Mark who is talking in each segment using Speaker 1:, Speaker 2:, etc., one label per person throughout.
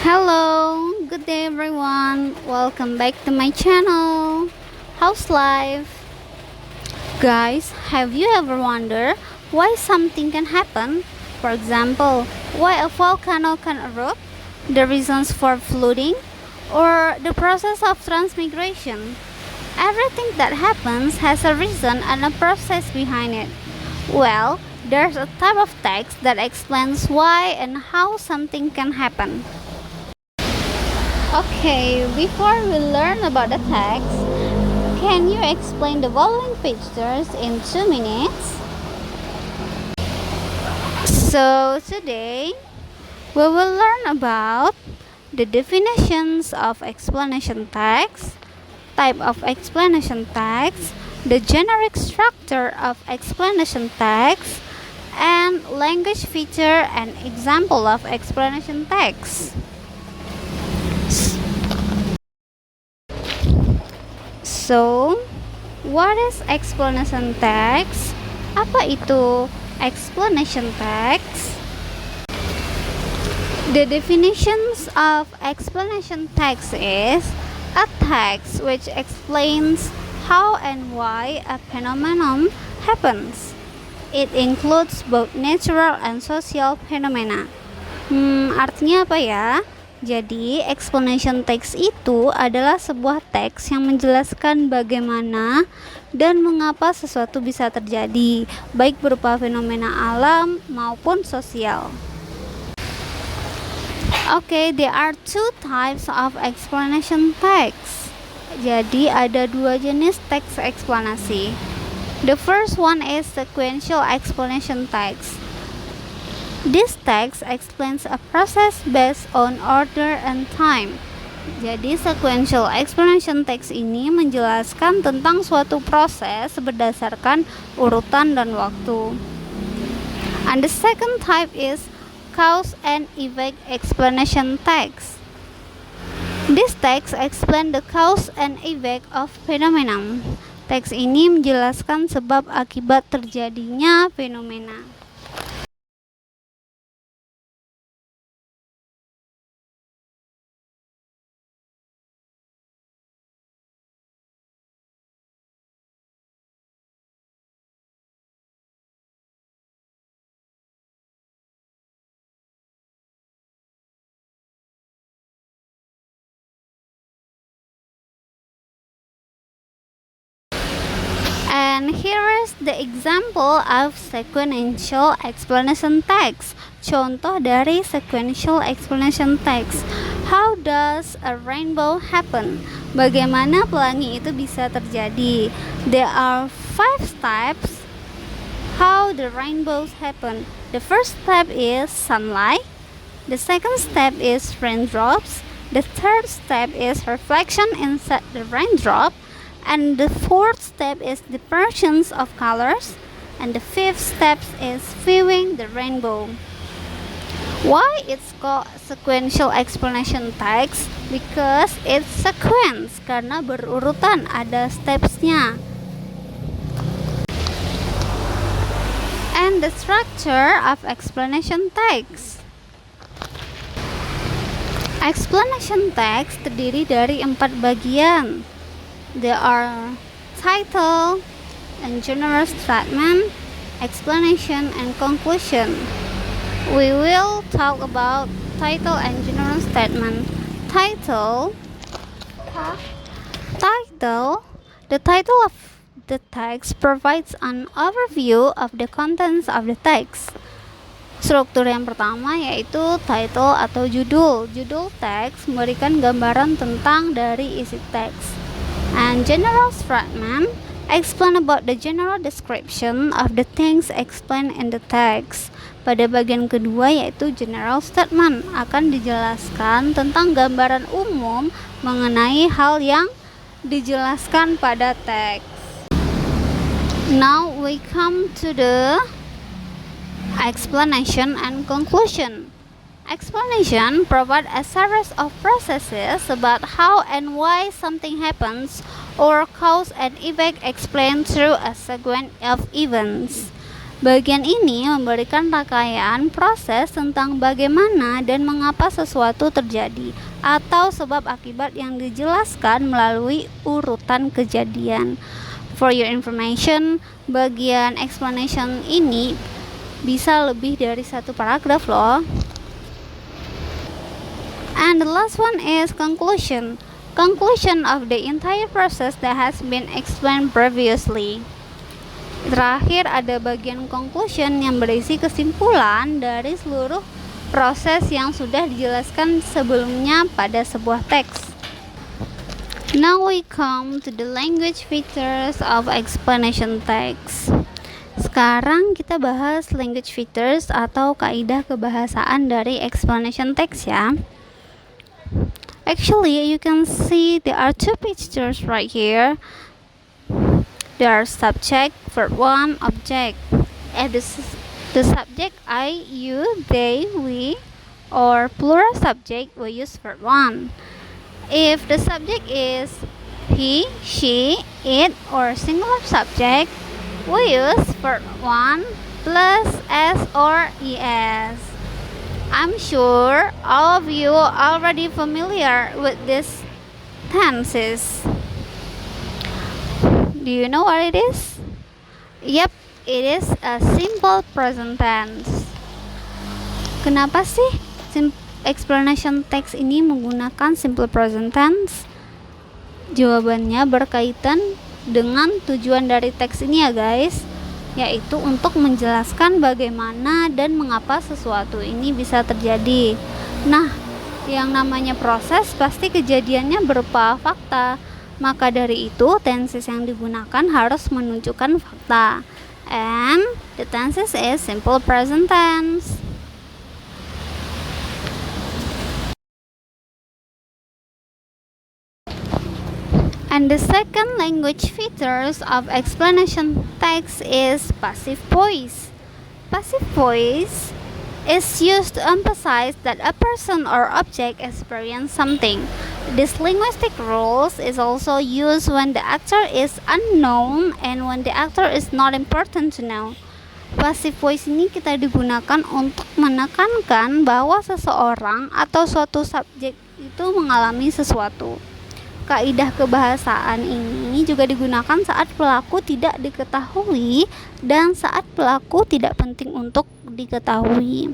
Speaker 1: Hello, good day everyone. Welcome back to my channel. How's life? Guys, have you ever wondered why something can happen? For example, why a volcano can erupt, the reasons for flooding, or the process of transmigration? Everything that happens has a reason and a process behind it. Well, there's a type of text that explains why and how something can happen. Okay, before we learn about the text, can you explain the following pictures in 2 minutes? So today we will learn about the definitions of explanation text, type of explanation text, the generic structure of explanation text, and language feature and example of explanation text. So, what is explanation text? Apa itu explanation text? The definitions of explanation text is a text which explains how and why a phenomenon happens. It includes both natural and social phenomena. Artinya apa ya? Jadi, explanation text itu adalah sebuah teks yang menjelaskan bagaimana dan mengapa sesuatu bisa terjadi, baik berupa fenomena alam maupun sosial. Okay, there are two types of explanation text. Jadi, ada dua jenis teks eksplanasi. The first one is sequential explanation text. This text explains a process based on order and time. Jadi sequential explanation text ini menjelaskan tentang suatu proses berdasarkan urutan dan waktu. And the second type is cause and effect explanation text. This text explains the cause and effect of phenomenon. Teks ini menjelaskan sebab akibat terjadinya fenomena. And here is the example of sequential explanation text. Contoh dari sequential explanation text. How does a rainbow happen? Bagaimana pelangi itu bisa terjadi? There are 5 steps how the rainbows happen. The first step is sunlight. The second step is raindrops. The third step is reflection inside the raindrop. And the fourth step is dispersions of colors, and the fifth step is viewing the rainbow. Why it's called sequential explanation text? Because it's sequence, karena berurutan, ada stepsnya. And the structure of explanation text. Explanation text terdiri dari 4 bagian. There are title and general statement, explanation and conclusion. We will talk about title and general statement. Title. The title of the text provides an overview of the contents of the text. Struktur yang pertama yaitu title atau judul. Judul teks memberikan gambaran tentang dari isi teks. And general statement explain about the general description of the things explained in the text. Pada bagian kedua yaitu general statement akan dijelaskan tentang gambaran umum mengenai hal yang dijelaskan pada teks. Now we come to the explanation and conclusion. Explanation provide a series of processes about how and why something happens or cause and effect explained through a sequence of events. Bagian ini memberikan rangkaian proses tentang bagaimana dan mengapa sesuatu terjadi atau sebab akibat yang dijelaskan melalui urutan kejadian. For your information, bagian explanation ini bisa lebih dari satu paragraf loh. And the last one is conclusion. Conclusion of the entire process that has been explained previously. Terakhir ada bagian conclusion yang berisi kesimpulan dari seluruh proses yang sudah dijelaskan sebelumnya pada sebuah teks. Now we come to the language features of explanation text. Sekarang kita bahas language features atau kaidah kebahasaan dari explanation text ya. Actually, you can see there are two pictures right here. There are subject, verb 1, object. If the subject I, you, they, we, or plural subject, we use verb 1. If the subject is he, she, it, or singular subject, we use verb 1 plus s or es. I'm sure all of you are already familiar with these tenses. Do you know what it is? Yep, it is a simple present tense. Kenapa sih explanation text ini menggunakan simple present tense? Jawabannya berkaitan dengan tujuan dari teks ini ya guys, yaitu untuk menjelaskan bagaimana dan mengapa sesuatu ini bisa terjadi. Nah, yang namanya proses pasti kejadiannya berupa fakta. Maka dari itu, tenses yang digunakan harus menunjukkan fakta. And the tenses is simple present tense. And the second language features of explanation text is passive voice. Passive voice is used to emphasize that a person or object experience something. This linguistic rules is also used when the actor is unknown and when the actor is not important to know. Passive voice ini kita digunakan untuk menekankan bahwa seseorang atau suatu subjek itu mengalami sesuatu. Kaidah kebahasaan ini juga digunakan saat pelaku tidak diketahui dan saat pelaku tidak penting untuk diketahui.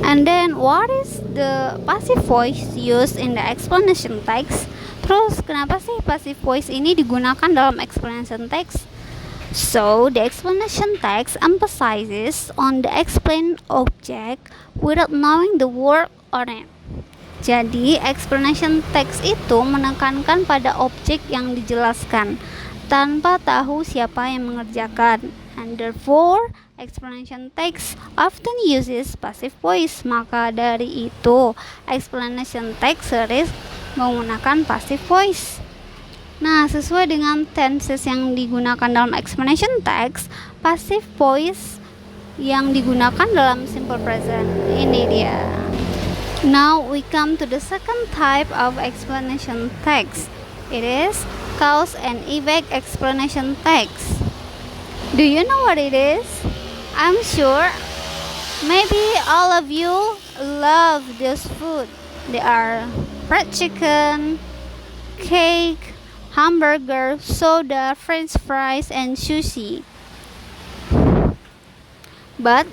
Speaker 1: And then what is the passive voice used in the explanation text? Terus kenapa sih passive voice ini digunakan dalam explanation text? So the explanation text emphasizes on the explained object without knowing the word on it. Jadi explanation text itu menekankan pada objek yang dijelaskan tanpa tahu siapa yang mengerjakan. And therefore, explanation text often uses passive voice. Maka dari itu, explanation text sering menggunakan passive voice. Nah, sesuai dengan tenses yang digunakan dalam explanation text, passive voice yang digunakan dalam simple present. Ini dia. Now we come to the second type of explanation text. It is cause and effect explanation text. Do you know what it is? I'm sure maybe all of you love this food. They are fried chicken, cake, hamburger, soda, french fries, and sushi. But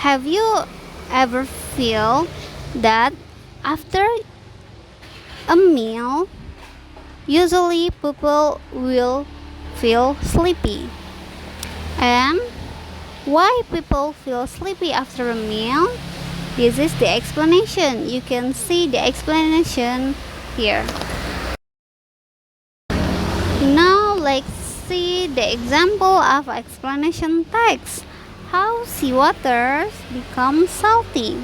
Speaker 1: have you ever feel that after a meal, usually people will feel sleepy? And why people feel sleepy after a meal? This is the explanation. You can see the explanation here. Now let's see the example of explanation text. How seawater become salty.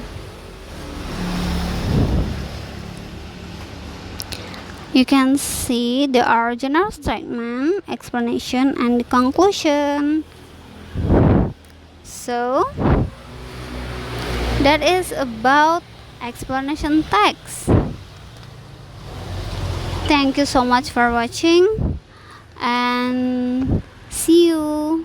Speaker 1: You can see the original statement, explanation, and the conclusion. So, that is about explanation text. Thank you so much for watching and see you.